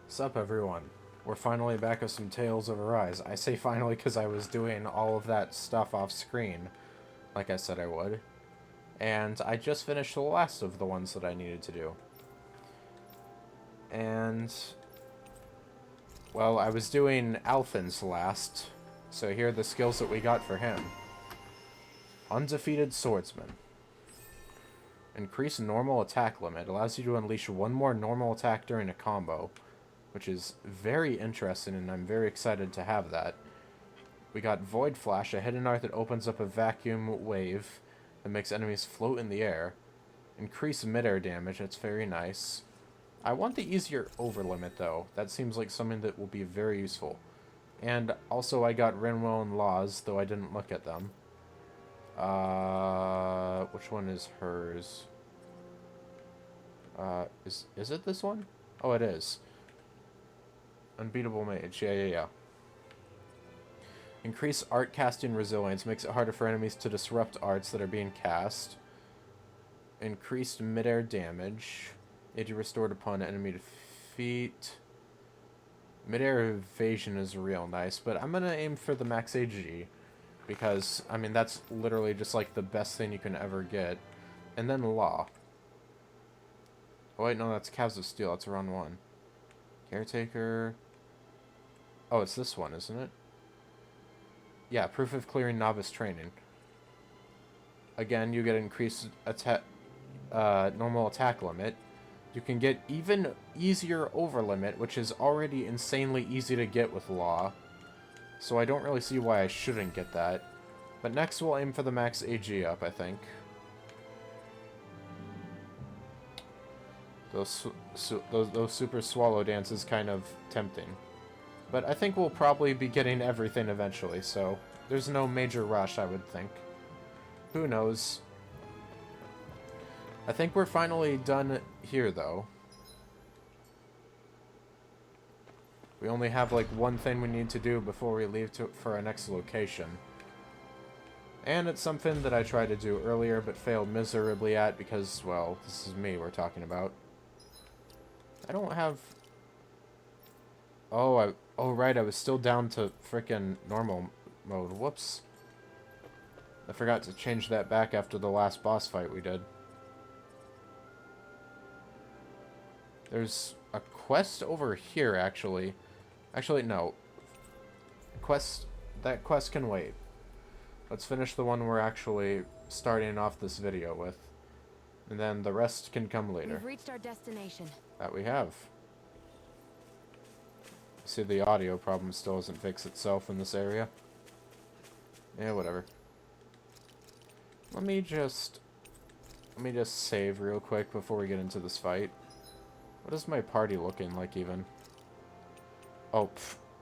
Sup everyone, we're finally back with some Tales of Arise. I say finally because I was doing all of that stuff off screen, like I said I would. And I just finished the last of the ones that I needed to do. And, well, I was doing Alphin's last, so here are the skills that we got for him. Undefeated Swordsman. Increase normal attack limit. Allows you to unleash one more normal attack during a combo, which is very interesting, and I'm very excited to have that. We got Void Flash, a hidden art that opens up a vacuum wave that makes enemies float in the air. Increase mid-air damage, that's very nice. I want the easier over limit, though. That seems like something that will be very useful. And also I got Rinwell and Laws, though I didn't look at them. Which one is hers? Is it this one? Oh, it is. Unbeatable Mage, yeah. Increase art casting resilience, makes it harder for enemies to disrupt arts that are being cast. Increased mid-air damage, AG restored upon enemy defeat. Mid-air evasion is real nice, but I'm gonna aim for the max AG, because, I mean, that's literally just like the best thing you can ever get. And then Law. Oh wait, no, that's Calves of Steel, that's run 1. Caretaker. Oh, it's this one, isn't it? Yeah, proof of clearing novice training. Again, you get increased normal attack limit. You can get even easier over limit, which is already insanely easy to get with Law. So I don't really see why I shouldn't get that. But next we'll aim for the max AG up, I think. Those super swallow dances kind of tempting. But I think we'll probably be getting everything eventually, so there's no major rush, I would think. Who knows? I think we're finally done here, though. We only have, like, one thing we need to do before we leave for our next location. And it's something that I tried to do earlier, but failed miserably at because, well, this is me we're talking about. I don't have... Oh, right, I was still down to frickin' normal mode. Whoops. I forgot to change that back after the last boss fight we did. There's a quest over here, actually. Actually, no. That quest can wait. Let's finish the one we're actually starting off this video with. And then the rest can come later. We've reached our destination. That we have. See, the audio problem still doesn't fix itself in this area. Yeah, whatever. Let me just save real quick before we get into this fight. What is my party looking like, even? Oh,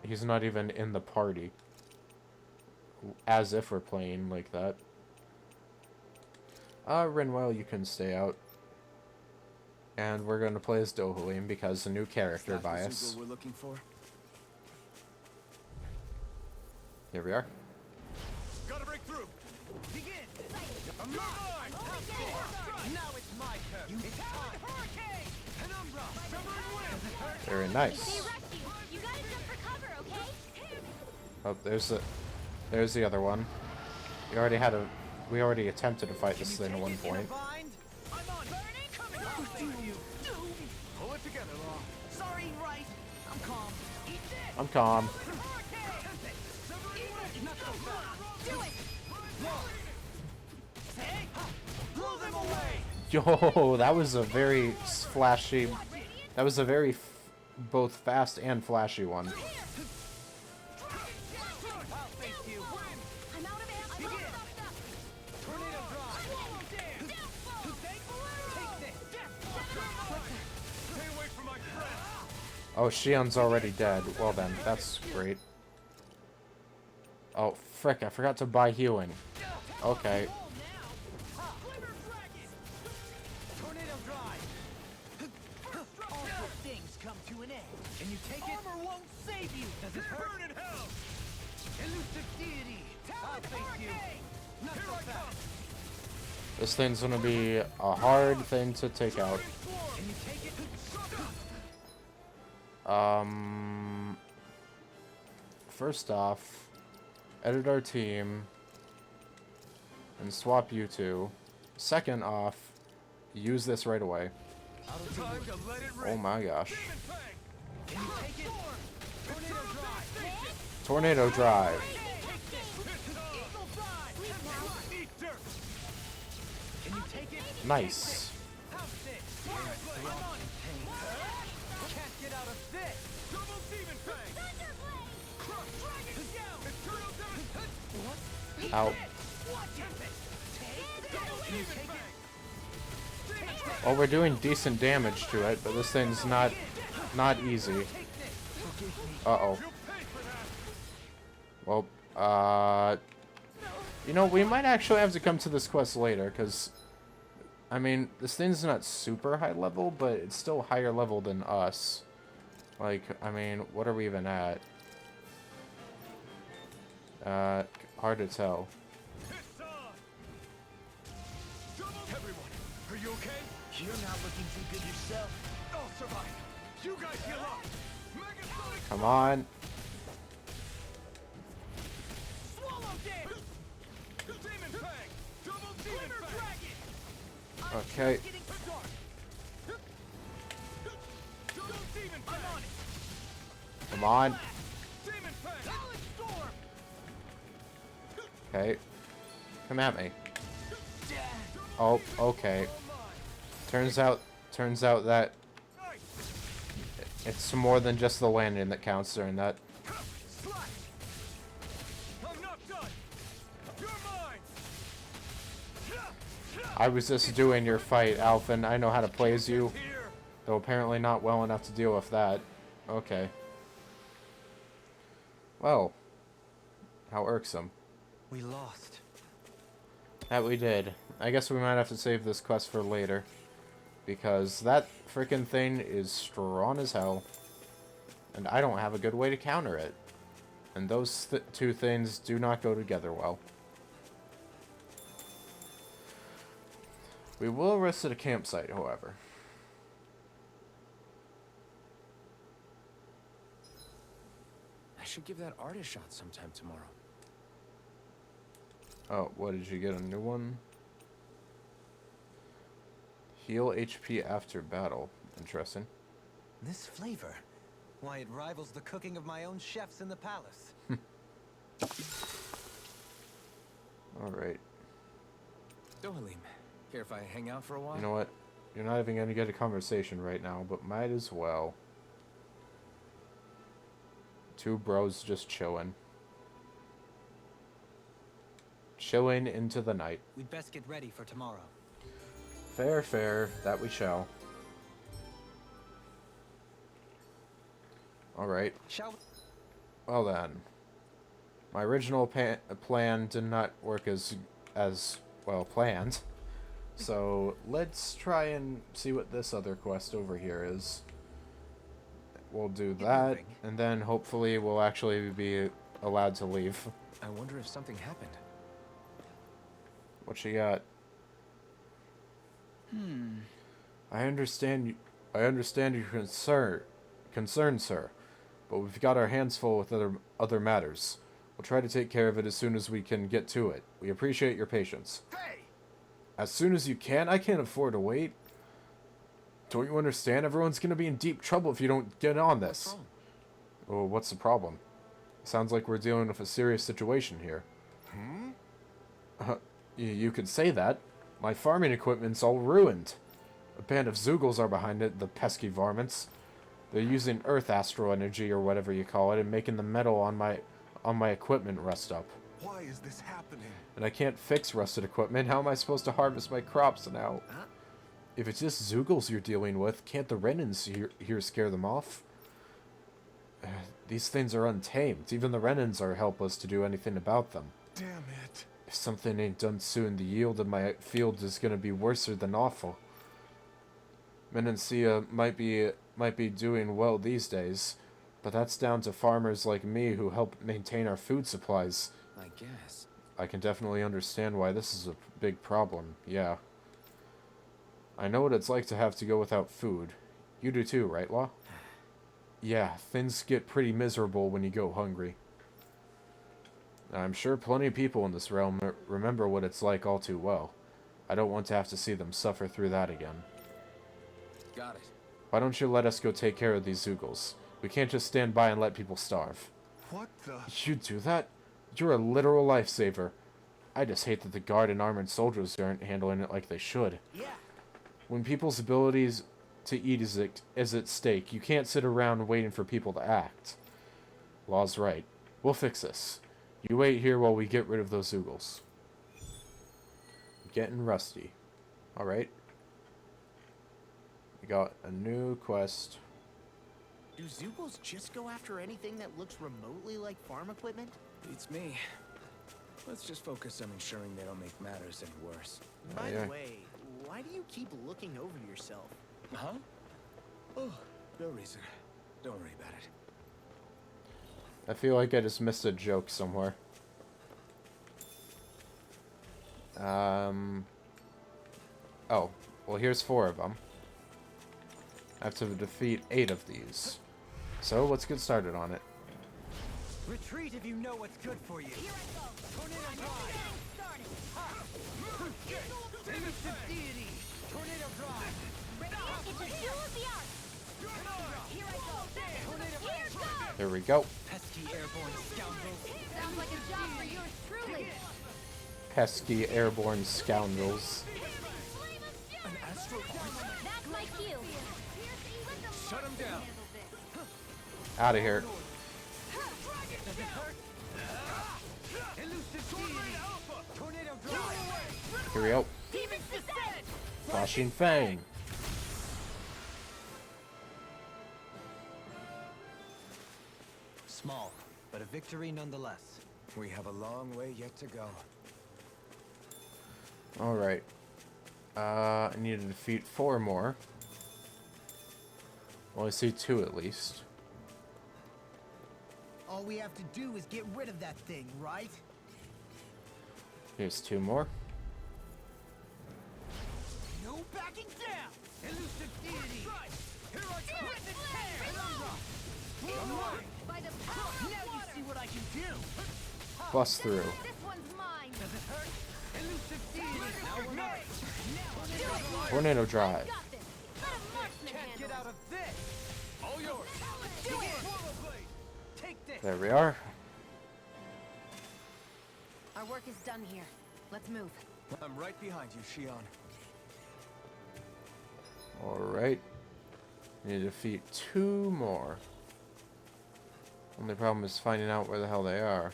he's not even in the party. As if we're playing like that. Rinwell, you can stay out. And we're gonna play as Dohalim because a new character bias. We're looking for? Here we are. Gotta break through. Begin. I'm on. Now it's my turn. It's time. Hurricane. Penumbra. Submarine wind. Very They nice. rescue. You gotta jump for cover, okay? Oh, there's the other one. We already attempted to fight this thing at one point. I'm on. Burning. Coming. Pursue you. Pull it together, Law. Sorry, right. I'm calm. Eat this. I'm calm. Do it! Blow them away. Yo, that was a very flashy. That was a very both fast and flashy one. I'll face you. I'm out of ammo. Tornado drive. Take this. Stay away from my friend. Oh, Shion's already dead. Well then, that's great. Oh, frick, I forgot to buy healing. Okay. Tornado drive. All good things come to an end. And you take it. Armor won't save you. Does it hurt? Burn in hell. Elusive deity. I'll face you. Not so fast. This thing's gonna be a hard thing to take out. And you take it. First off, edit our team and swap you two. Second off, use this right away. Time to let it rip. Oh my gosh. Can you take it? Tornado Tornado drive. drive. Eagle drive. Eat dirt. Can you take it? Nice. How's this? I'm on it. Can't get out of this. Double demon fang. Crush dragon down. Eternal dust. What? Out. What is it? Take double demon fang. Well, we're doing decent damage to it, but this thing's not easy. Uh-oh. Well, you know, we might actually have to come to this quest later, because, I mean, this thing's not super high level, but it's still higher level than us. Like, I mean, what are we even at? Hard to tell. Everyone, are you okay? You're not looking too good yourself. I'll survive. You guys heal up. Megasonic Come on. swallow damage. Demon fang. Double demon dragon. Okay. Getting dark. Double demon fang. I'm on it. Come on. Demon fang. Talent storm. Okay. Come at me. Oh, okay. Turns out that it's more than just the landing that counts during that. Slash. I'm not done. You're mine. I was just doing your fight, Alphen. I know how to play as you, Here. though apparently not well enough to deal with that. Okay. Well, how irksome. We lost. That we did. I guess we might have to save this quest for later, because that frickin' thing is strong as hell, and I don't have a good way to counter it. And those two things do not go together well. We will rest at a campsite, however. I should give that art a shot sometime tomorrow. Oh, what, did you get a new one? Heal HP after battle. Interesting. This flavor. Why, it rivals the cooking of my own chefs in the palace. Alright. So, Halim, care if I hang out for a while? You know what? You're not even going to get a conversation right now, but might as well. Two bros just chilling. Chilling into the night. We'd best get ready for tomorrow. Fair, fair. That we shall. Alright. Shall we? Well then. My original plan did not work as well planned. So let's try and see what this other quest over here is. We'll do that, moving. and then hopefully we'll actually be allowed to leave. I wonder if something happened. What you got? I understand your concern, sir, but we've got our hands full with other matters. We'll try to take care of it as soon as we can get to it. We appreciate your patience. Hey! As soon as you can? I can't afford to wait. Don't you understand? Everyone's gonna be in deep trouble if you don't get on this. What's wrong? Oh, what's the problem? Sounds like we're dealing with a serious situation here. You could say that. My farming equipment's all ruined. A band of Zoogles are behind it, the pesky varmints. They're using earth astral energy, or whatever you call it, and making the metal on my equipment rust up. Why is this happening? And I can't fix rusted equipment. How am I supposed to harvest my crops now? If it's just Zoogles you're dealing with, can't the Renans here scare them off? These things are untamed. Even the Renans are helpless to do anything about them. Damn it. If something ain't done soon, the yield in my field is gonna be worser than awful. Menancia might be doing well these days, but that's down to farmers like me who help maintain our food supplies. I guess. I can definitely understand why this is a big problem, yeah. I know what it's like to have to go without food. You do too, right, Law? Yeah, things get pretty miserable when you go hungry. I'm sure plenty of people in this realm remember what it's like all too well. I don't want to have to see them suffer through that again. Got it. Why don't you let us go take care of these Zoogles? We can't just stand by and let people starve. What the? You do that? You're a literal lifesaver. I just hate that the guard and armored soldiers aren't handling it like they should. Yeah. When people's abilities to eat is at stake, you can't sit around waiting for people to act. Law's right. We'll fix this. You wait here while we get rid of those Zoogles. Getting rusty. Alright. We got a new quest. Do Zoogles just go after anything that looks remotely like farm equipment? Beats me. Let's just focus on ensuring they don't make matters any worse. By yeah. the way, why do you keep looking over yourself? Huh? Oh, no reason. Don't worry about it. I feel like I just missed a joke somewhere. Oh, well here's 4 of them. I have to defeat 8 of these. So let's get started on it. Retreat if you know what's good for you. Here I go. Tornado I'm drive. only getting started. Elusive deity. Tornado drive. Ready? It's a duel of the arts. Here I go. Tornado Here drive. goes. Here we go. Pesky airborne scoundrels. Sounds like a job for yours truly. Pesky airborne scoundrels. An astral That's my cue. Shut him down. Out of here. Does it hurt? Elusive deity. Tornado drive. Here we go. Demons descend. Flashing Fang. Small, but a victory nonetheless. We have a long way yet to go. Alright. I need to defeat 4 more. Well, I see 2 at least. All we have to do is get rid of that thing, right? Here's 2 more. No backing down. Elusive deity. Here I come. By the power Now of you water. see what I can do. Bust through. This one's mine. Does it hurt? Elusive deity. Now we're not. Tornado Drive. Got this. Let a marksman Can't handle get out of this. All yours. it. Do it. Portal blade. Take this. There we are. Our work is done here. Let's move. I'm right behind you, Shion. Alright. Need to defeat 2 more. Only problem is finding out where the hell they are.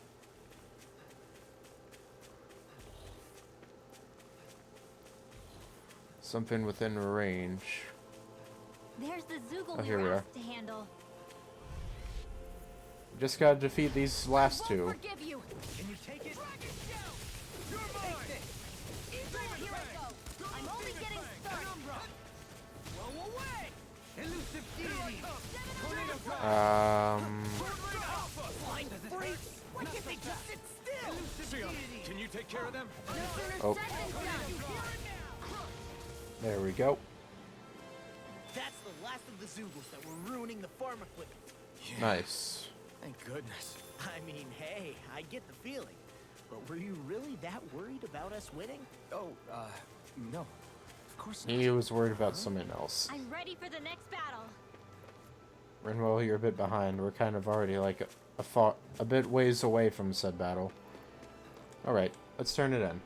Something within range. There's the Zoogle Oh, here we you're are. asked to handle. Just gotta defeat these last I 2. won't forgive you. Can you take it? Take this. Here I go. I'm only getting started. Blow away. Elusive deity. Tornado drive. Does it hurt? Why can't they just sit still? Elusive deity. Can you take care of them? No sooner Oh. said than done. There we go. That's the last of the Zoogles that were ruining the farm equipment. Nice. Thank goodness. I mean, hey, I get the feeling. But were you really that worried about us winning? Oh, no. Of course not. He was worried about something else. I'm ready for the next battle. Renwell, you're a bit behind. We're kind of already like a bit ways away from said battle. Alright, let's turn it in.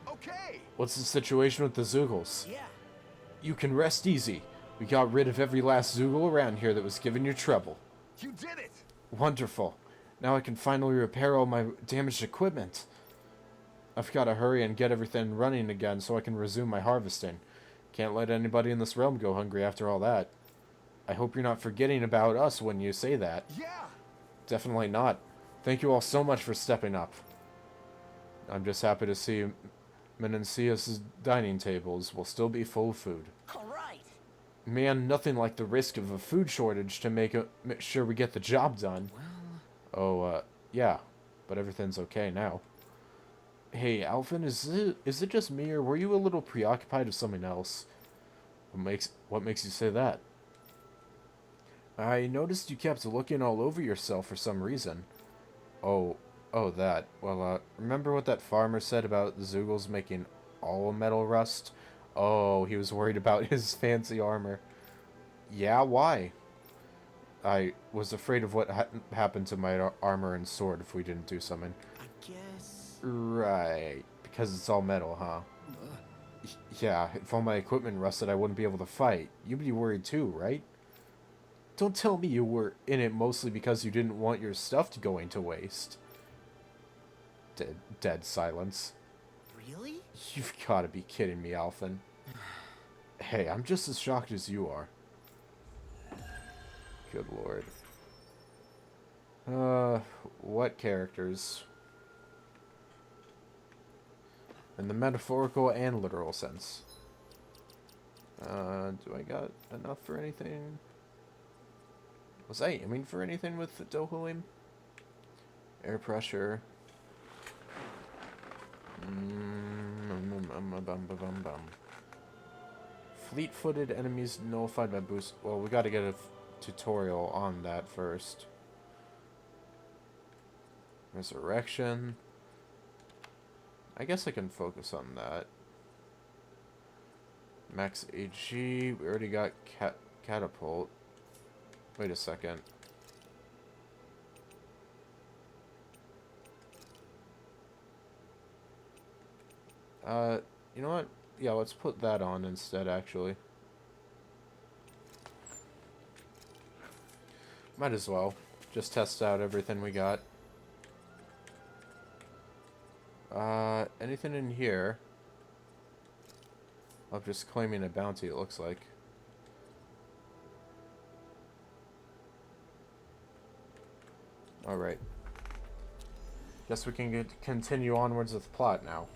Okay. What's the situation with the Zoogles? Yeah. You can rest easy. We got rid of every last Zoogle around here that was giving you trouble. You did it. Wonderful. Now I can finally repair all my damaged equipment. I've got to hurry and get everything running again so I can resume my harvesting. Can't let anybody in this realm go hungry after all that. I hope you're not forgetting about us when you say that. Yeah. Definitely not. Thank you all so much for stepping up. I'm just happy to see Menancia's dining tables will still be full of food. All right. Man, nothing like the risk of a food shortage to make sure we get the job done. Oh, yeah. But everything's okay now. Hey, Alvin, is it just me, or were you a little preoccupied with something else? What makes you say that? I noticed you kept looking all over yourself for some reason. Oh, that. Well, remember what that farmer said about Zoogles making all metal rust? Oh, he was worried about his fancy armor. Yeah, why? I was afraid of what happened to my armor and sword if we didn't do something. I guess... Right. Because it's all metal, huh? Yeah, if all my equipment rusted, I wouldn't be able to fight. You'd be worried too, right? Don't tell me you were in it mostly because you didn't want your stuff to go into waste. Dead silence. Really? You've got to be kidding me, Alphen. Hey, I'm just as shocked as you are. Good lord. What characters? In the metaphorical and literal sense. Do I got enough for anything? Was I aiming for anything with the Dohalim? Air pressure. Fleet-footed enemies nullified by boost. Well, we got to get a tutorial on that first. Resurrection. I guess I can focus on that. Max AG. We already got catapult. Wait a second. You know what? Yeah, let's put that on instead, actually. Might as well. Just test out everything we got. Anything in here? I'm just claiming a bounty, it looks like. Alright. Guess we can continue onwards with the plot now.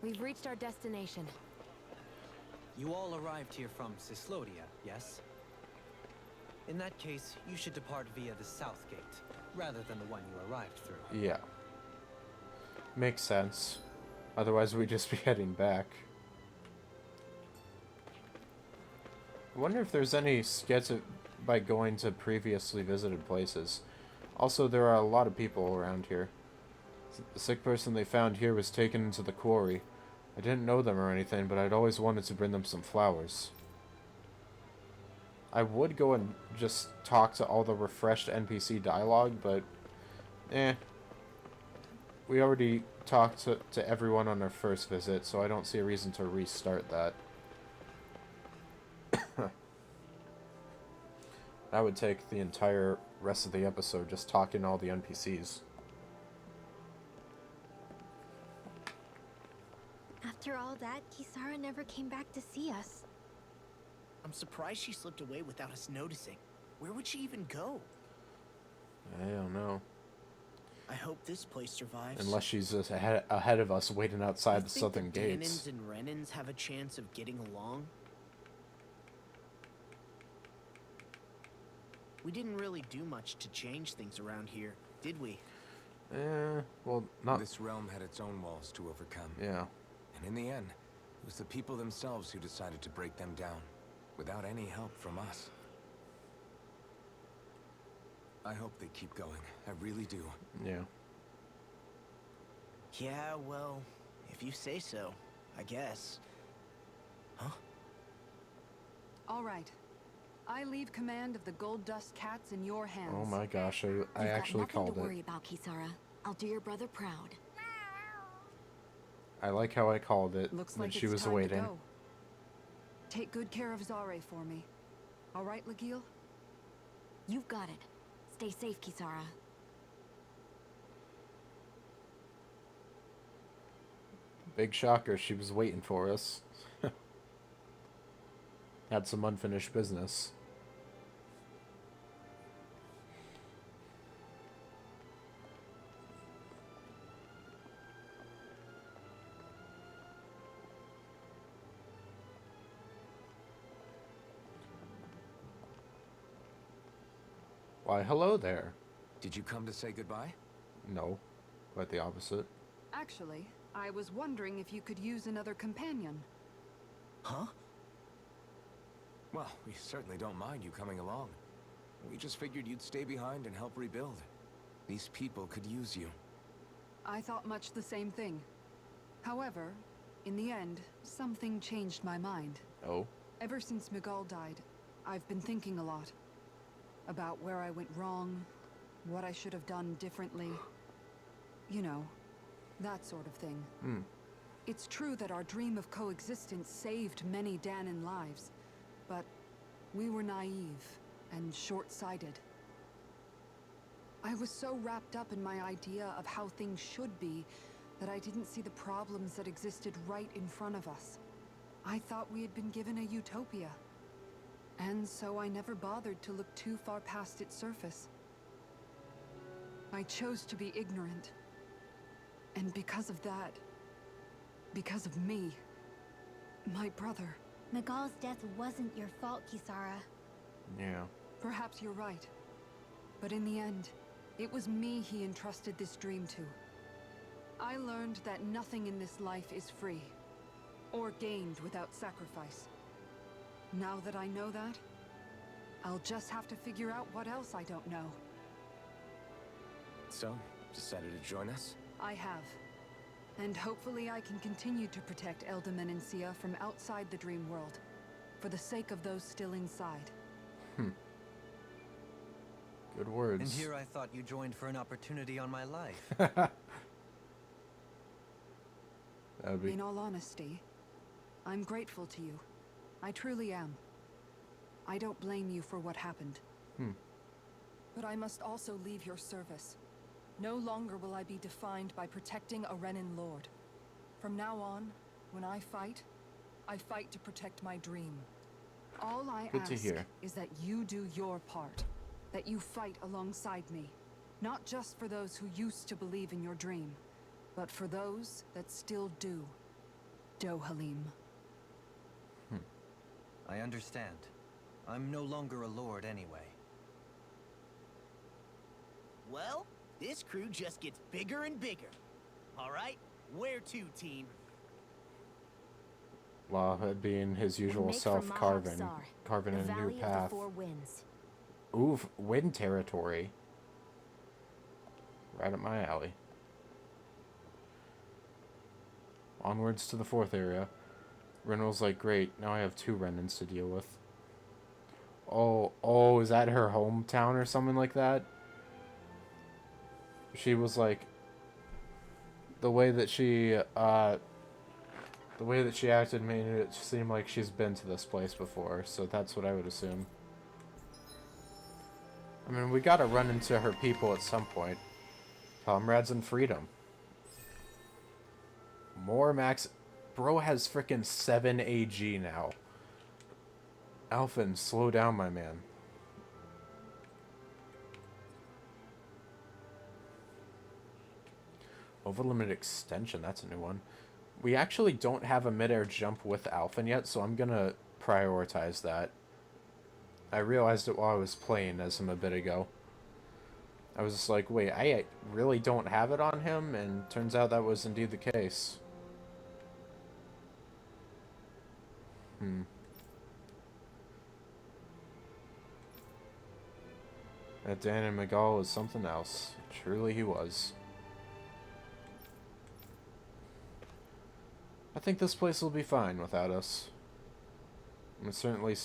We've reached our destination. You all arrived here from Cislodia, yes? In that case, you should depart via the south gate, rather than the one you arrived through. Yeah. Makes sense. Otherwise we'd just be heading back. I wonder if there's any sketch by going to previously visited places. Also, there are a lot of people around here. The sick person they found here was taken into the quarry. I didn't know them or anything, but I'd always wanted to bring them some flowers. I would go and just talk to all the refreshed NPC dialogue, but we already talked to everyone on our first visit, so I don't see a reason to restart that. That would take the entire rest of the episode just talking to all the NPCs. After all that, Kisara never came back to see us. I'm surprised she slipped away without us noticing. Where would she even go? I don't know. I hope this place survives. Unless she's just ahead of us waiting outside the southern the gates. Danins and Renans have a chance of getting along? We didn't really do much to change things around here, did we? Well, not... This realm had its own walls to overcome. Yeah. And in the end, it was the people themselves who decided to break them down, without any help from us. I hope they keep going. I really do. Yeah. Yeah, well, if you say so, I guess. Huh? All right. I leave command of the Gold Dust Cats in your hands. Oh my gosh, I actually called You've got nothing to worry it. about, Kisara. I'll do your brother proud. I like how I called it Looks when like she it's was time to waiting. go. Take good care of Zare for me. All right, Legil? You've got it. Stay safe, Kisara. Big shocker, she was waiting for us. Had some unfinished business. Why, hello there. Did you come to say goodbye? No, quite the opposite. Actually, I was wondering if you could use another companion. Huh? Well, we certainly don't mind you coming along. We just figured you'd stay behind and help rebuild. These people could use you. I thought much the same thing. However, in the end, something changed my mind. Oh? Ever since Miguel died, I've been thinking a lot. About where I went wrong, what I should have done differently. You know, that sort of thing. It's true that our dream of coexistence saved many Danan lives, but we were naive and short-sighted. I was so wrapped up in my idea of how things should be that I didn't see the problems that existed right in front of us. I thought we had been given a utopia. And so I never bothered to look too far past its surface. I chose to be ignorant. And because of that, because of me, my brother... Miguel's death wasn't your fault, Kisara. Yeah. Perhaps you're right. But in the end, it was me he entrusted this dream to. I learned that nothing in this life is free, or gained without sacrifice. Now that I know that, I'll just have to figure out what else I don't know. So, decided to join us? I have. And hopefully I can continue to protect Elda Menancia from outside the dream world, for the sake of those still inside. Good words. And here I thought you joined for an opportunity on my life. That would be... In all honesty, I'm grateful to you. I truly am. I don't blame you for what happened. But I must also leave your service. No longer will I be defined by protecting a Renan Lord. From now on, when I fight to protect my dream. All I Good to ask hear. is that you do your part. That you fight alongside me. Not just for those who used to believe in your dream, but for those that still do. Dohalim. I understand. I'm no longer a lord anyway. Well, this crew just gets bigger and bigger. All right, where to, team? Law being his usual make for self, carving Mahavsar, a the new Valley of path. the Four Winds. Ooh, wind territory. Right up my alley. Onwards to the fourth area. Renel's like, great, now I have 2 Renans to deal with. Oh, is that her hometown or something like that? She was like... The way that she acted made it seem like she's been to this place before, so that's what I would assume. I mean, we gotta run into her people at some point. Comrades in freedom. More max... Bro has frickin' 7 AG now. Alphen, slow down, my man. Overlimit extension, that's a new one. We actually don't have a midair jump with Alphen yet, so I'm gonna prioritize that. I realized it while I was playing as him a bit ago. I was just like, wait, I really don't have it on him? And turns out that was indeed the case. That Dan and Miguel was something else. Truly he was. I think this place will be fine without us. It's certainly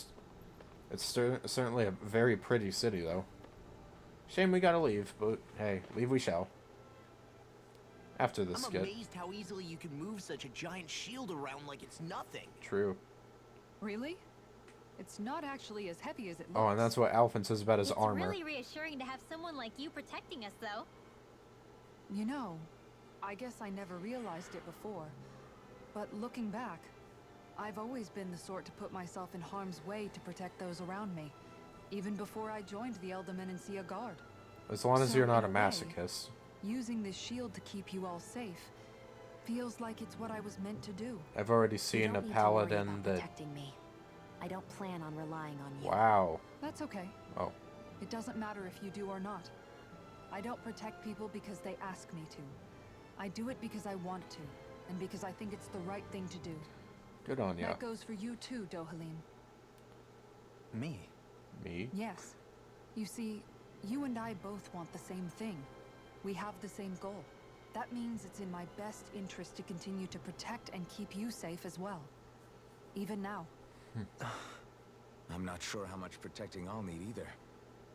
a very pretty city, though. Shame we gotta leave, but hey, leave we shall. After this I'm skit. amazed how easily you can move such a giant shield around like it's nothing. True. Really? It's not actually as heavy as it looks. Oh, and that's what Alphen says about his It's armor. really reassuring to have someone like you protecting us, though. You know, I guess I never realized it before. But looking back, I've always been the sort to put myself in harm's way to protect those around me. Even before I joined the Elda Menancia Guard. As long as So, you're not a in a way, masochist. Using this shield to keep you all safe feels like it's what I was meant to do. I've already You seen a don't need to worry paladin about that... protecting me. I don't plan on relying on you. Wow. That's okay. Oh. It doesn't matter if you do or not. I don't protect people because they ask me to. I do it because I want to, and because I think it's the right thing to do. Good on ya. That goes for you too, Dohalim. Me? Me? Yes. You see, you and I both want the same thing. We have the same goal. That means it's in my best interest to continue to protect and keep you safe as well. Even now. I'm not sure how much protecting I'll need either,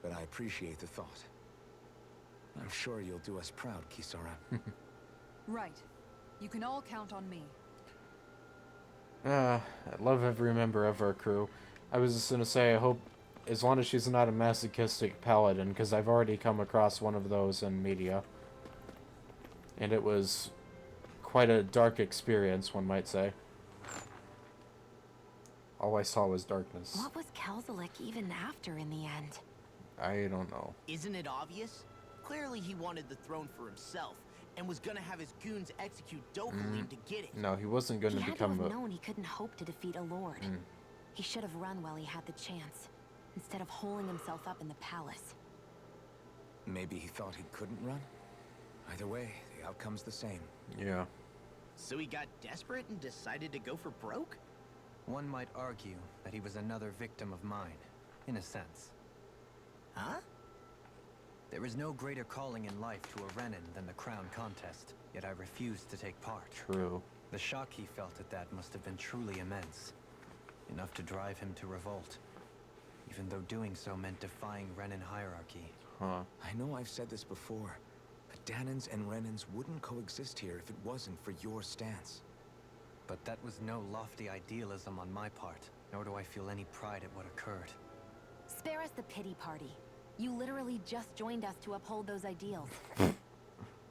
but I appreciate the thought. I'm sure you'll do us proud, Kisara. Right. You can all count on me. I love every member of our crew. I was just gonna say, I hope, as long as she's not a masochistic paladin, because I've already come across one of those in media. And it was quite a dark experience, one might say. All I saw was darkness. What was Kelzelik even after in the end? I don't know. Isn't it obvious? Clearly he wanted the throne for himself, and was gonna have his goons execute Dokulim to get it. No, he wasn't going He to had become to have a... known he couldn't hope to defeat a lord. He should have run while he had the chance, instead of holding himself up in the palace. Maybe he thought he couldn't run? Either way, the outcome's the same. Yeah. So he got desperate and decided to go for broke? One might argue that he was another victim of mine, in a sense. Huh? There is no greater calling in life to a Renin than the crown contest, yet I refused to take part. True. The shock he felt at that must have been truly immense. Enough to drive him to revolt. Even though doing so meant defying Renin hierarchy. Huh. I know I've said this before, but Danans and Renins wouldn't coexist here if it wasn't for your stance. But that was no lofty idealism on my part, nor do I feel any pride at what occurred. Spare us the pity party. You literally just joined us to uphold those ideals.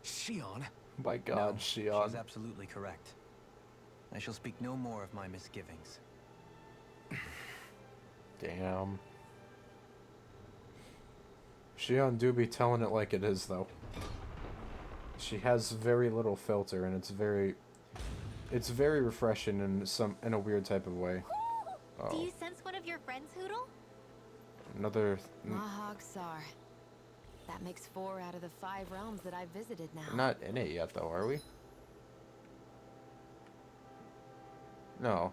Shion! My God, No, Shion. she's absolutely correct. I shall speak no more of my misgivings. Damn. Shion do be telling it like it is, though. She has very little filter, and it's very refreshing in a weird type of way. Do you sense one of your friends, Hoodle? Another... Mahag Sar. That makes 4 out of the 5 realms that I've visited now. We're not in it yet, though, are we? No.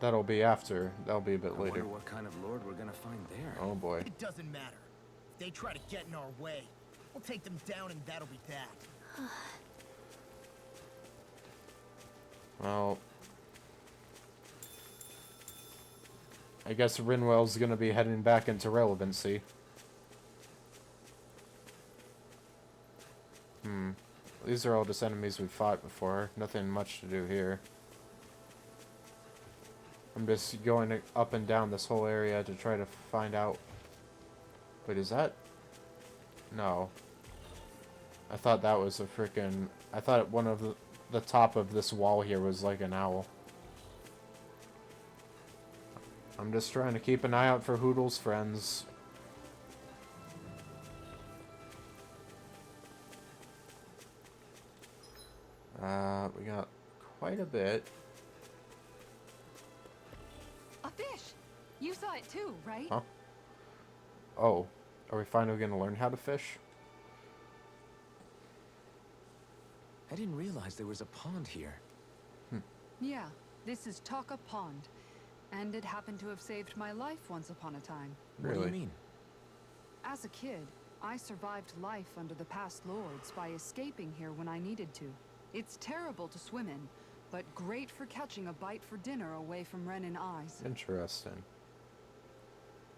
That'll be after. That'll be a bit I later. wonder what kind of lord we're gonna find there. Oh, boy. It doesn't matter. If they try to get in our way, we'll take them down and that'll be that. Well... I guess Rinwell's gonna be heading back into relevancy. These are all just enemies we've fought before. Nothing much to do here. I'm just going up and down this whole area to try to find out... Wait, is that... No. I thought that was a frickin'... I thought one of the top of this wall here was like an owl. I'm just trying to keep an eye out for Hoodle's friends. We got quite a bit. A fish! You saw it too, right? Huh? Oh. Are we finally gonna learn how to fish? I didn't realize there was a pond here. Yeah, this is Taka Pond. And it happened to have saved my life once upon a time. What do Really? you mean? As a kid, I survived life under the past lords by escaping here when I needed to. It's terrible to swim in, but great for catching a bite for dinner away from Renin eyes. Interesting.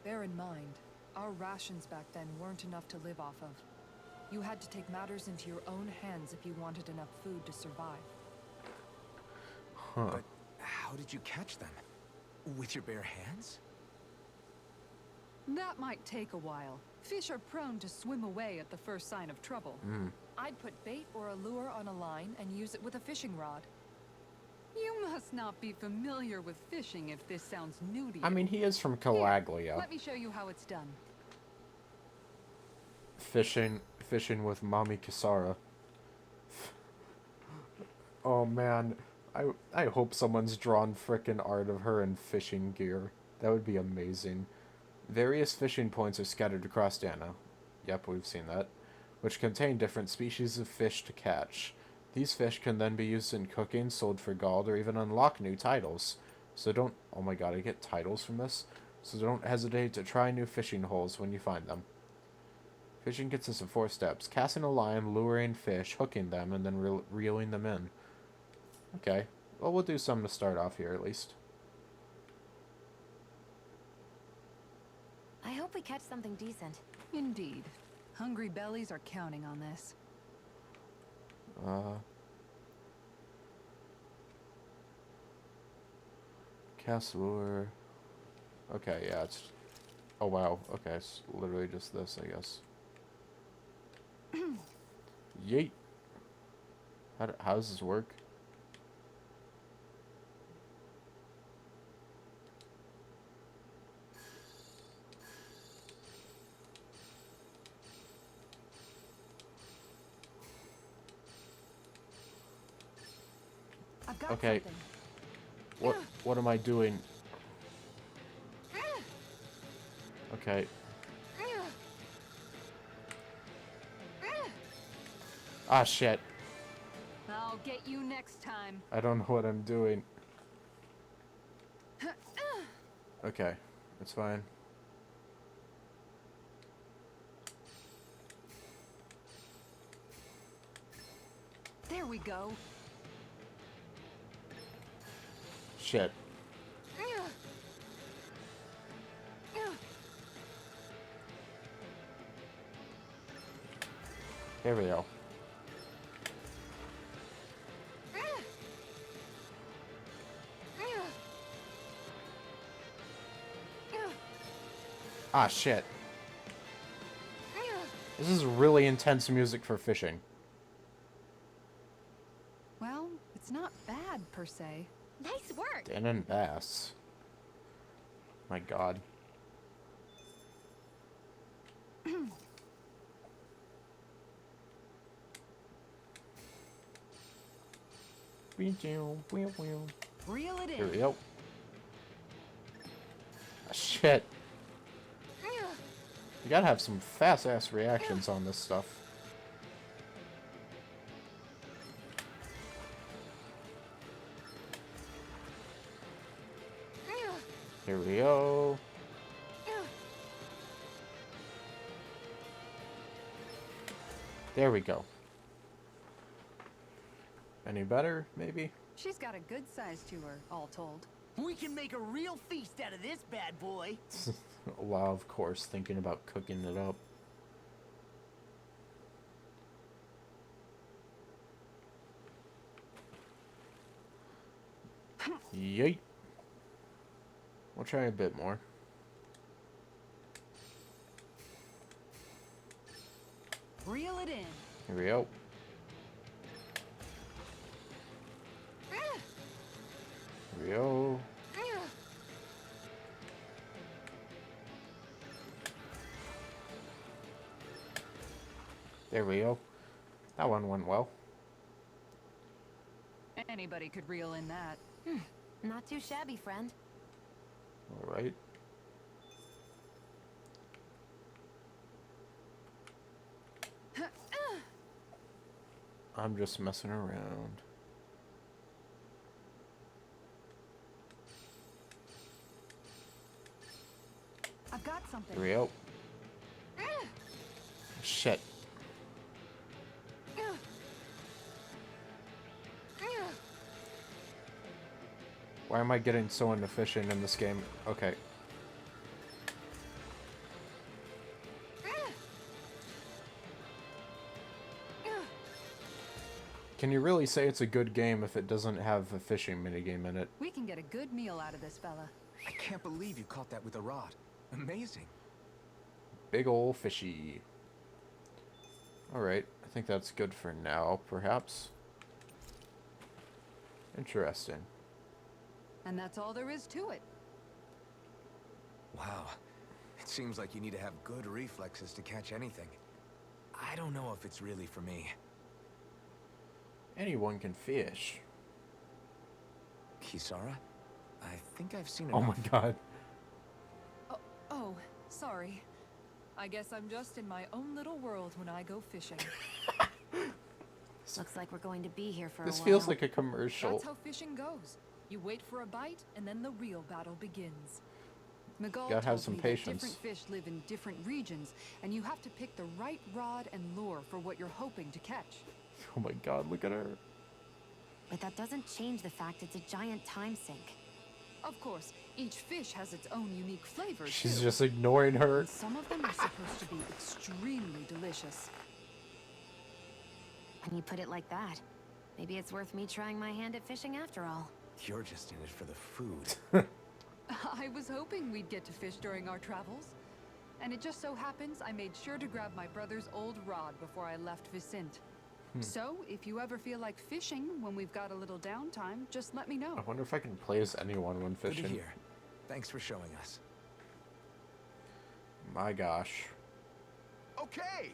Bear in mind, our rations back then weren't enough to live off of. You had to take matters into your own hands if you wanted enough food to survive. Huh. But how did you catch them? With your bare hands? That might take a while. Fish are prone to swim away at the first sign of trouble. I'd put bait or a lure on a line and use it with a fishing rod. You must not be familiar with fishing if this sounds new to you. I mean, he is from Here, Calaglia. let me show you how it's done. Fishing with Mommy Kisara. Oh man, I hope someone's drawn frickin' art of her in fishing gear. That would be amazing. Various fishing points are scattered across Dana. Yep, we've seen that. Which contain different species of fish to catch. These fish can then be used in cooking, sold for gold, or even unlock new titles. So don't... Oh my god, I get titles from this? so don't hesitate to try new fishing holes when you find them. Fishing consists of 4 steps: casting a line, luring fish, hooking them, and then reeling them in. Okay, well, we'll do some to start off here at least. I hope we catch something decent. Indeed. Hungry bellies are counting on this. Cast lure. Okay, yeah, it's... Oh, wow. Okay, it's literally just this, I guess. Yeet. How does this work? I've got Okay. something. What am I doing? Okay. Ah, shit. I'll get you next time. I don't know what I'm doing. Okay, it's fine. There we go. Shit. Here we go. Ah, shit. This is really intense music for fishing. Well, it's not bad per se. Nice work! Dan and Bass. My god. Reel it Here in. we go. Ah, shit. You gotta have some fast-ass reactions on this stuff. Here we go. There we go. Any better, maybe? She's got a good size to her, all told. We can make a real feast out of this bad boy. Wow, of course, thinking about cooking it up. Yeet. We'll try a bit more. Reel it in. Here we go. Here we go. There we go. That one went well. Anybody could reel in that. Not too shabby, friend. Alright. I'm just messing around. I've got something. Here we go. Shit. Why am I getting so into fishing in this game? Okay. Can you really say it's a good game if it doesn't have a fishing minigame in it? We can get a good meal out of this fella. I can't believe you caught that with a rod. Amazing. Big ol' fishy. Alright, I think that's good for now, perhaps. Interesting. And that's all there is to it. Wow. It seems like you need to have good reflexes to catch anything. I don't know if it's really for me. Anyone can fish. Kisara? I think I've seen Oh my enough. god. Oh, sorry. I guess I'm just in my own little world when I go fishing. Looks like we're going to be here for a This while. feels like a commercial. That's how fishing goes. You wait for a bite, and then the real battle begins. Miguel Gotta have told some me that patience. different fish live in different regions, and you have to pick the right rod and lure for what you're hoping to catch. Oh my god, look at her. But that doesn't change the fact it's a giant time sink. Of course, each fish has its own unique flavor, She's too. just ignoring her. And some of them are supposed to be extremely delicious. When you put it like that, maybe it's worth me trying my hand at fishing after all. You're just in it for the food. I was hoping we'd get to fish during our travels. And it just so happens I made sure to grab my brother's old rod before I left Vicente. So, if you ever feel like fishing when we've got a little downtime, just let me know. I wonder if I can play as anyone when Good to fishing. hear. Thanks for showing us. My gosh. Okay.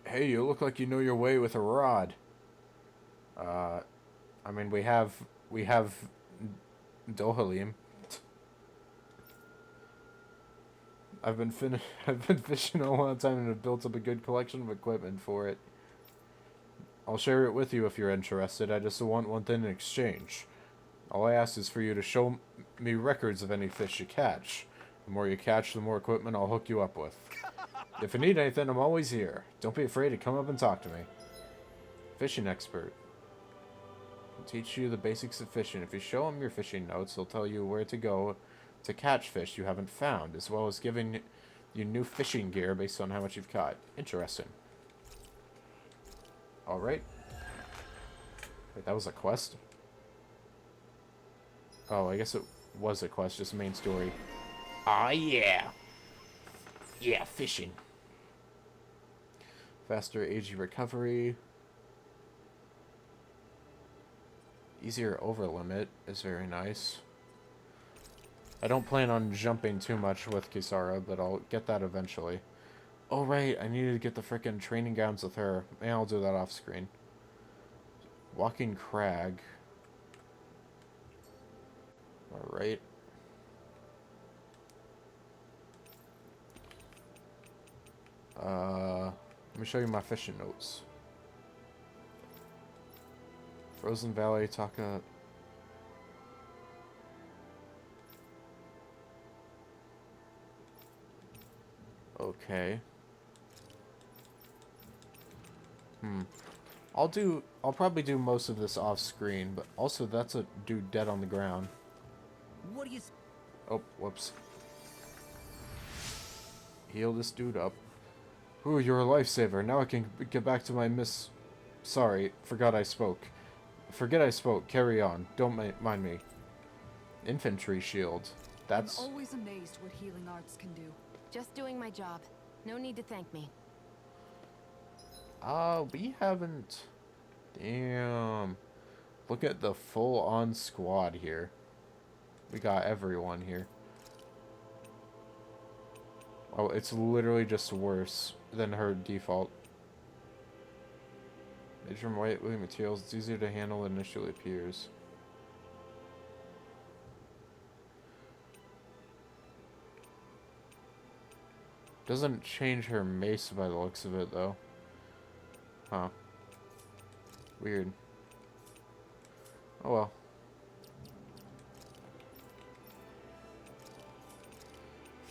Hey, you look like you know your way with a rod. I mean, we have Dohalim. I've been fishing a long time and have built up a good collection of equipment for it. I'll share it with you if you're interested. I just want one thing in exchange. All I ask is for you to show me records of any fish you catch. The more you catch, the more equipment I'll hook you up with. If you need anything, I'm always here. Don't be afraid to come up and talk to me. Fishing expert. He'll teach you the basics of fishing. If you show him your fishing notes, he'll tell you where to go to catch fish you haven't found, as well as giving you new fishing gear based on how much you've caught. Interesting. Alright. Wait, that was a quest? Oh, I guess it was a quest, just main story. Ah, yeah! Yeah, fishing. Faster AG recovery. Easier over limit is very nice. I don't plan on jumping too much with Kisara, but I'll get that eventually. Oh, right, I needed to get the frickin' training grounds with her. Maybe I'll do that off screen. Walking Crag. Alright. Let me show you my fishing notes. Frozen Valley, Taka... Okay. I'll probably do most of this off screen, but also that's a dude dead on the ground. What do you... Oh, whoops. Heal this dude up. Ooh, you're a lifesaver. Now I can get back to my Sorry, forget I spoke. Carry on. Don't mind me. Infantry shield. That's... I'm always amazed what healing arts can do. Just doing my job. No need to thank me. We haven't... Damn. Look at the full-on squad here. We got everyone here. Oh, it's literally just worse than her default. Major lightweight materials. It's easier to handle than initially appears. Doesn't change her mace by the looks of it, though. Huh. Weird. Oh well.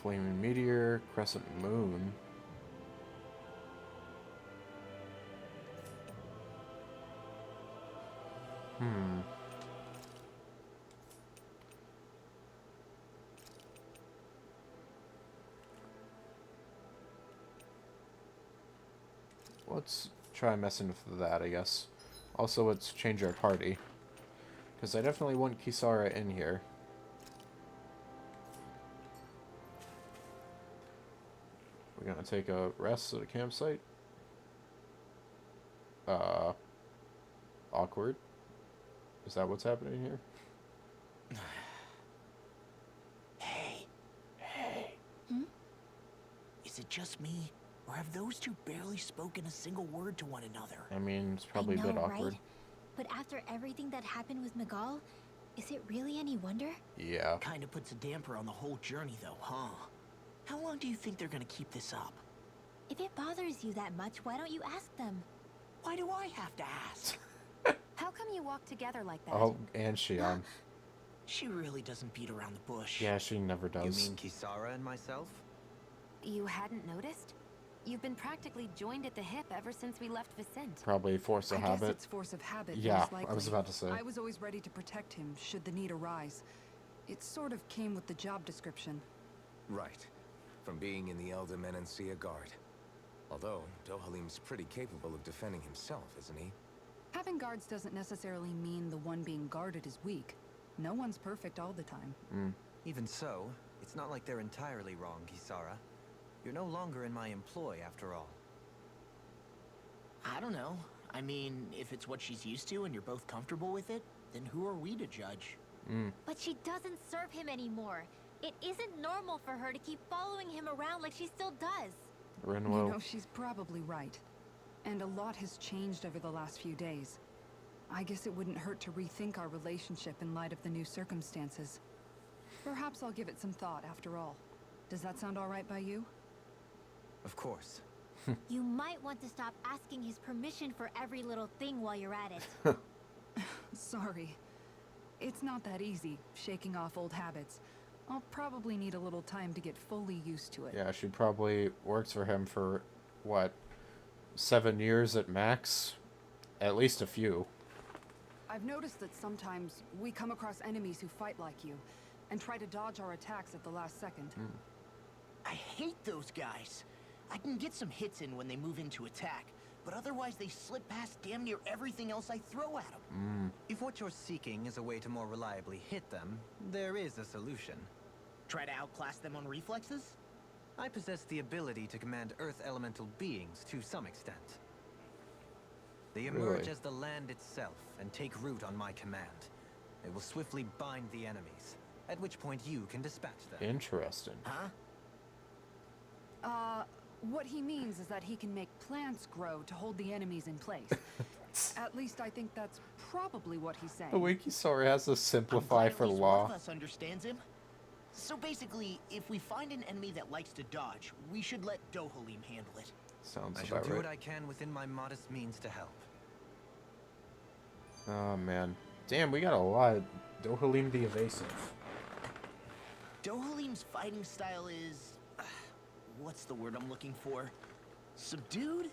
Flaming Meteor, Crescent Moon. Let's try messing with that, I guess. Also, let's change our party. Because I definitely want Kisara in here. We're gonna take a rest at a campsite. Awkward. Is that what's happening here? Hey. Is it just me? Or have those two barely spoken a single word to one another? I mean, it's probably I know, a bit awkward. right? But after everything that happened with Miguel, is it really any wonder? Yeah. Kinda puts a damper on the whole journey though, huh? How long do you think they're gonna keep this up? If it bothers you that much, why don't you ask them? Why do I have to ask? How come you walk together like that? Oh, and Shion. She really doesn't beat around the bush. Yeah, she never You does. mean Kisara and myself? You hadn't noticed? You've been practically joined at the hip ever since we left Vicente. Probably force of I guess habit. it's force of habit, Yeah, most likely. I was about to say. I was always ready to protect him, should the need arise. It sort of came with the job description. Right. From being in the Elder Menancia Guard. Although, Dohalim's pretty capable of defending himself, isn't he? Having guards doesn't necessarily mean the one being guarded is weak. No one's perfect all the time. Even so, it's not like they're entirely wrong, Kisara. You're no longer in my employ, after all. I don't know. I mean, if it's what she's used to and you're both comfortable with it, then who are we to judge? But she doesn't serve him anymore. It isn't normal for her to keep following him around like she still does. Renwell. You know, she's probably right. And a lot has changed over the last few days. I guess it wouldn't hurt to rethink our relationship in light of the new circumstances. Perhaps I'll give it some thought after all. Does that sound all right by you? Of course. You might want to stop asking his permission for every little thing while you're at it. Sorry. It's not that easy, shaking off old habits. I'll probably need a little time to get fully used to it. Yeah, she probably works for him for, what, 7 years at max? At least a few. I've noticed that sometimes we come across enemies who fight like you, and try to dodge our attacks at the last second. I hate those guys. I can get some hits in when they move into attack, but otherwise they slip past damn near everything else I throw at them. If what you're seeking is a way to more reliably hit them, there is a solution. Try to outclass them on reflexes? I possess the ability to command Earth elemental beings to some extent. They emerge Really? as the land itself and take root on my command. They will swiftly bind the enemies, at which point you can dispatch them. Interesting. Huh? What he means is that he can make plants grow to hold the enemies in place. At least I think that's probably what he's saying. The Wikisaur has to I'm simplify glad for at least law. one of us understands him. So basically, if we find an enemy that likes to dodge, we should let Dohalim handle it. Sounds I shall about do right. what I can within my modest means to help. Oh, man. Damn, we got a lot. Dohalim the Evasive. Dohalim's fighting style is... what's the word I'm looking for? Subdued?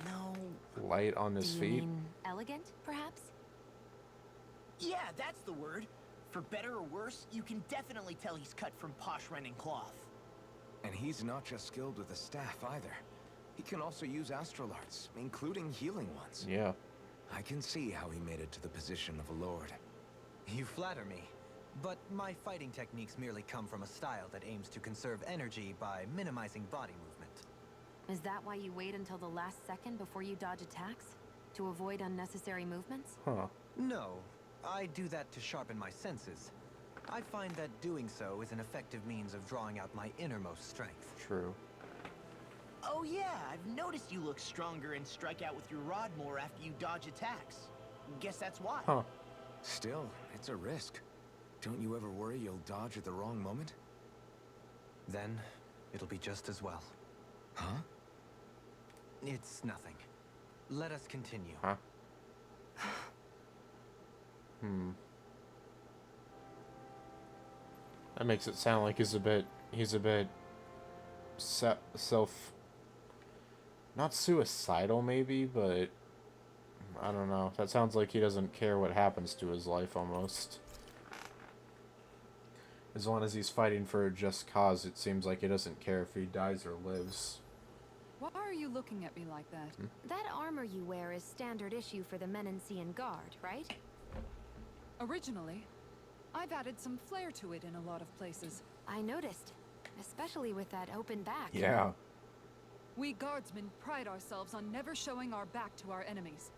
No. Light on his Do you feet. mean elegant, perhaps? Yeah, that's the word. For better or worse, you can definitely tell he's cut from posh Renin cloth. And he's not just skilled with the staff either. He can also use astral arts, including healing ones. Yeah. I can see how he made it to the position of a lord. You flatter me, but my fighting techniques merely come from a style that aims to conserve energy by minimizing body movement. Is that why you wait until the last second before you dodge attacks? To avoid unnecessary movements? Huh. No, I do that to sharpen my senses. I find that doing so is an effective means of drawing out my innermost strength. True. Oh yeah, I've noticed you look stronger and strike out with your rod more after you dodge attacks. Guess that's why. Huh. Still, it's a risk. Don't you ever worry you'll dodge at the wrong moment? Then, it'll be just as well. Huh? It's nothing. Let us continue. Huh? That makes it sound like he's a bit self, not suicidal maybe, but I don't know. That sounds like he doesn't care what happens to his life almost. As long as he's fighting for a just cause, it seems like he doesn't care if he dies or lives. Why are you looking at me like that? That armor you wear is standard issue for the Menancian Guard, right? Originally, I've added some flair to it in a lot of places. I noticed, especially with that open back. Yeah. We guardsmen pride ourselves on never showing our back to our enemies.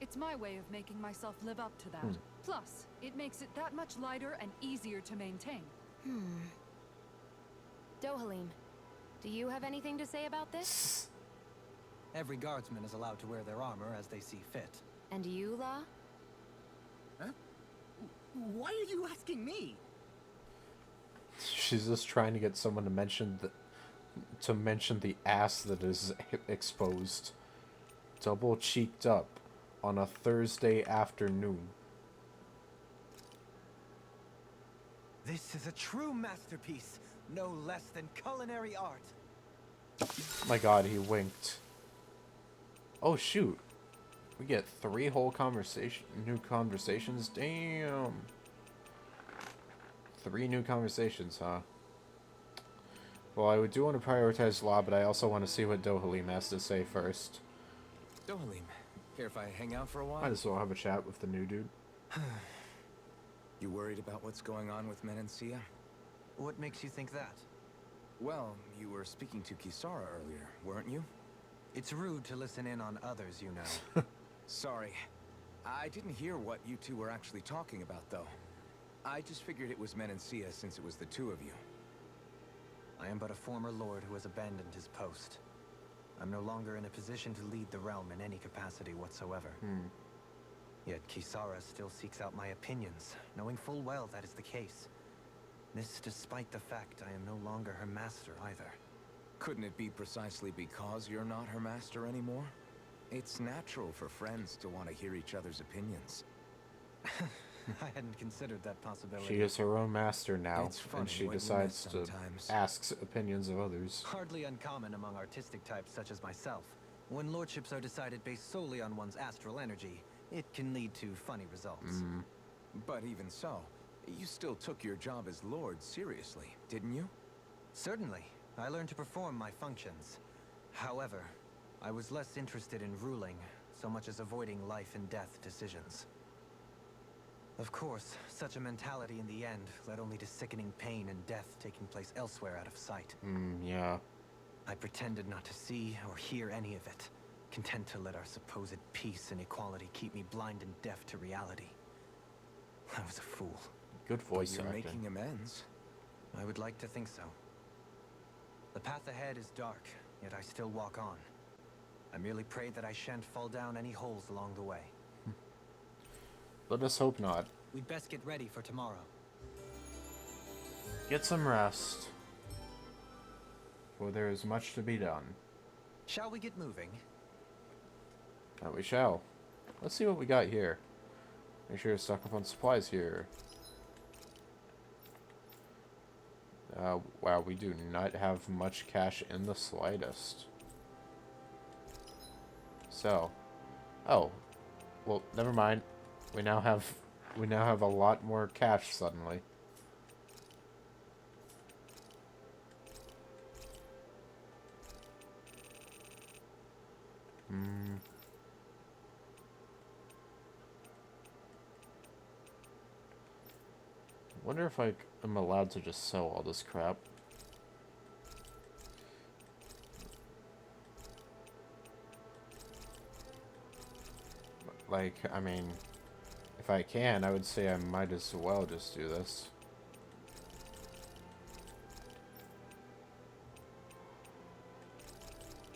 It's my way of making myself live up to that. Plus, it makes it that much lighter and easier to maintain. Dohalim, do you have anything to say about this? Every guardsman is allowed to wear their armor as they see fit. And you, La? Huh? Why are you asking me? She's just trying to get someone to mention the ass that is exposed. Double cheeked up on a Thursday afternoon. This is a true masterpiece, no less than culinary art. My god, he winked. Oh shoot. We get 3 whole new conversations? Damn. 3 new conversations, huh? Well, I do want to prioritize Law, but I also want to see what Dohalim has to say first. Dohalim, care if I hang out for a while? Might as well have a chat with the new dude. You worried about what's going on with Menancia? What makes you think that? Well, you were speaking to Kisara earlier, weren't you? It's rude to listen in on others, you know. Sorry. I didn't hear what you two were actually talking about, though. I just figured it was Menancia since it was the 2 of you. I am but a former lord who has abandoned his post. I'm no longer in a position to lead the realm in any capacity whatsoever. Yet Kisara still seeks out my opinions, knowing full well that is the case. This despite the fact I am no longer her master either. Couldn't it be precisely because you're not her master anymore? It's natural for friends to want to hear each other's opinions. I hadn't considered that possibility. She is her own master now, It's funny and she what you decides miss to sometimes. ask opinions of others. Hardly uncommon among artistic types such as myself. When lordships are decided based solely on one's astral energy, it can lead to funny results. But even so, you still took your job as lord seriously, didn't you? Certainly. I learned to perform my functions. However, I was less interested in ruling, so much as avoiding life and death decisions. Of course, such a mentality in the end led only to sickening pain and death taking place elsewhere out of sight. Yeah. I pretended not to see or hear any of it, content to let our supposed peace and equality keep me blind and deaf to reality. I was a fool. Good voice You're acting. making amends. I would like to think so. The path ahead is dark, yet I still walk on. I merely pray that I shan't fall down any holes along the way. Let us hope not. We'd best get ready for tomorrow. Get some rest. For there is much to be done. Shall we get moving? That we shall. Let's see what we got here. Make sure to stock up on supplies here. Wow, we do not have much cash in the slightest. So, oh, well, never mind. We now have a lot more cash suddenly. Wonder if I'm allowed to just sell all this crap. Like, I mean, if I can, I would say I might as well just do this.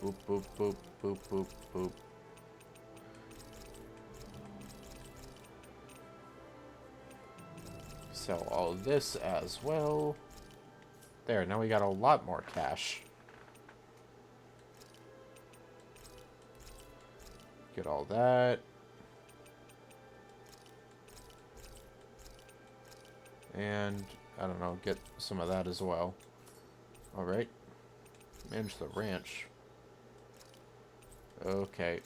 Boop, boop, boop, boop, boop, boop. Sell all of this as well. There, now we got a lot more cash. Get all that. And, I don't know, get some of that as well. Alright. Manage the ranch. Okay.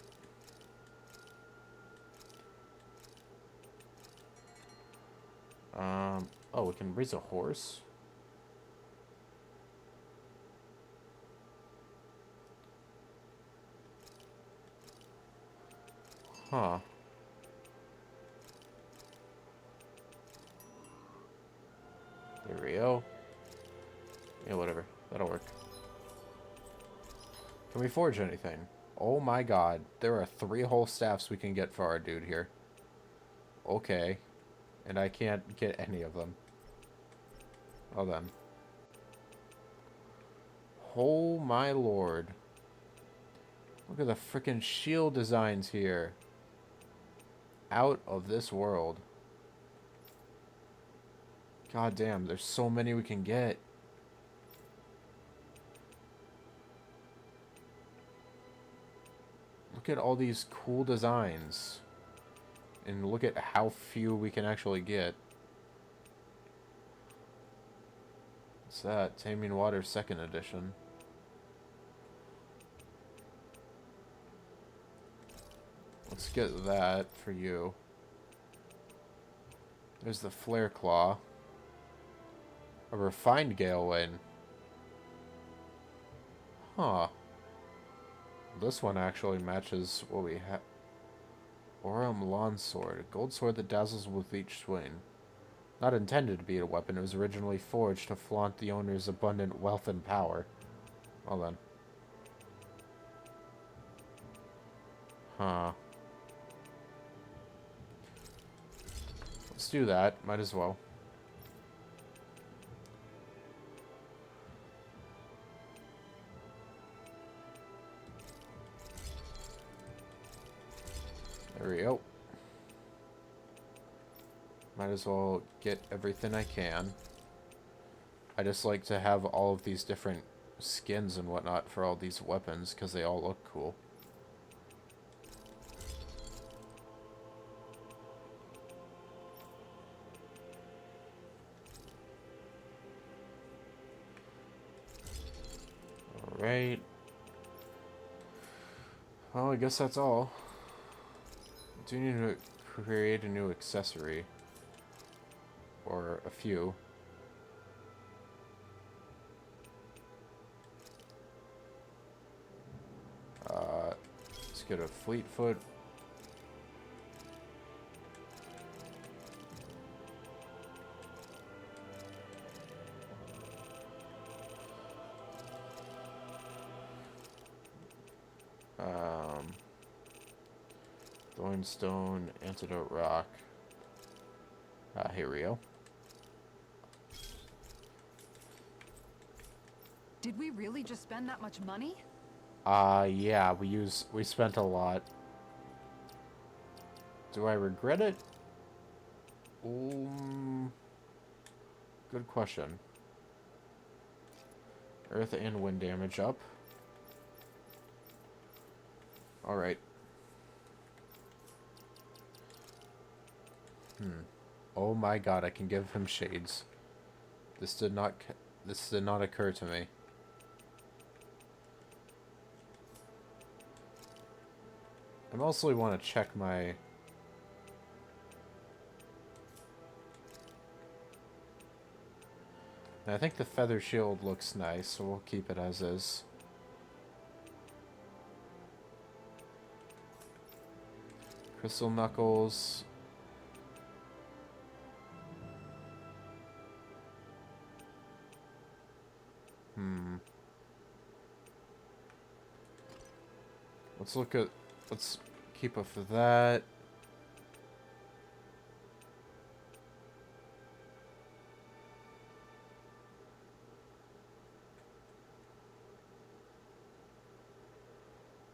Oh, we can raise a horse? Huh. There we go. Yeah, whatever. That'll work. Can we forge anything? Oh my god. There are 3 whole staffs we can get for our dude here. Okay. And I can't get any of them. Well then. Oh my lord. Look at the frickin' shield designs here. Out of this world. God damn, there's so many we can get. Look at all these cool designs. And look at how few we can actually get. What's that? Taming Water 2nd Edition. Let's get that for you. There's the Flare Claw. A refined Gale Wind. Huh. This one actually matches what we have. Aurum Lawn Sword. A gold sword that dazzles with each swing. Not intended to be a weapon, it was originally forged to flaunt the owner's abundant wealth and power. Well then. Huh. Let's do that. Might as well. There we go. Might as well get everything I can. I just like to have all of these different skins and whatnot for all these weapons because they all look cool. Alright. Well, I guess that's all. I do need to create a new accessory. Or a few. Let's get a Fleetfoot. Thornstone, Antidote Rock. Here we go. Did we really just spend that much money? Yeah, we spent a lot. Do I regret it? Good question. Earth and wind damage up. Alright. Oh my god, I can give him shades. This did not occur to me. I mostly want to check my... I think the feather shield looks nice, so we'll keep it as is. Crystal Knuckles. Let's keep up for that.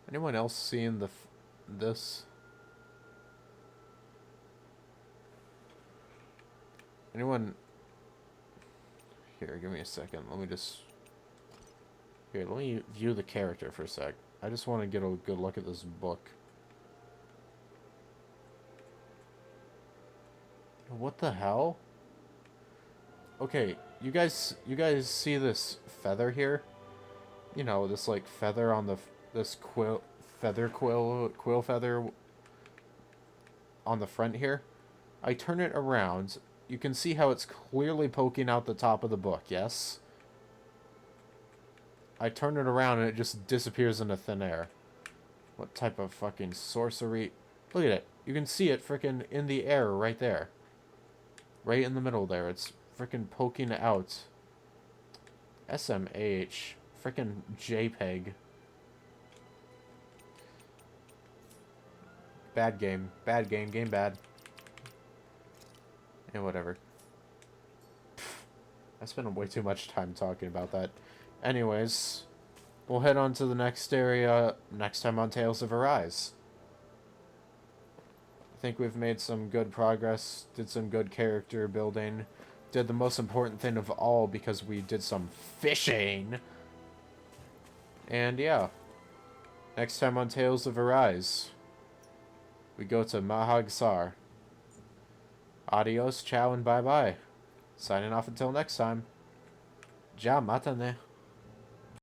Anyone else seeing this? Anyone? Here, give me a second. Let me view the character for a sec. I just want to get a good look at this book. What the hell? Okay, you guys see this feather here? You know, this like feather on this quill feather on the front here. I turn it around. You can see how it's clearly poking out the top of the book, yes? I turn it around and it just disappears into thin air. What type of fucking sorcery? Look at it. You can see it frickin' in the air right there. Right in the middle there. It's frickin' poking out. SMH. Frickin' JPEG. Bad game. Bad game. Game bad. And whatever. I spent way too much time talking about that. Anyways, we'll head on to the next area next time on Tales of Arise. I think we've made some good progress, did some good character building, did the most important thing of all because we did some fishing. And yeah, next time on Tales of Arise, we go to Mahag-Sar. Adios, ciao, and bye-bye. Signing off until next time. Ja, mátane.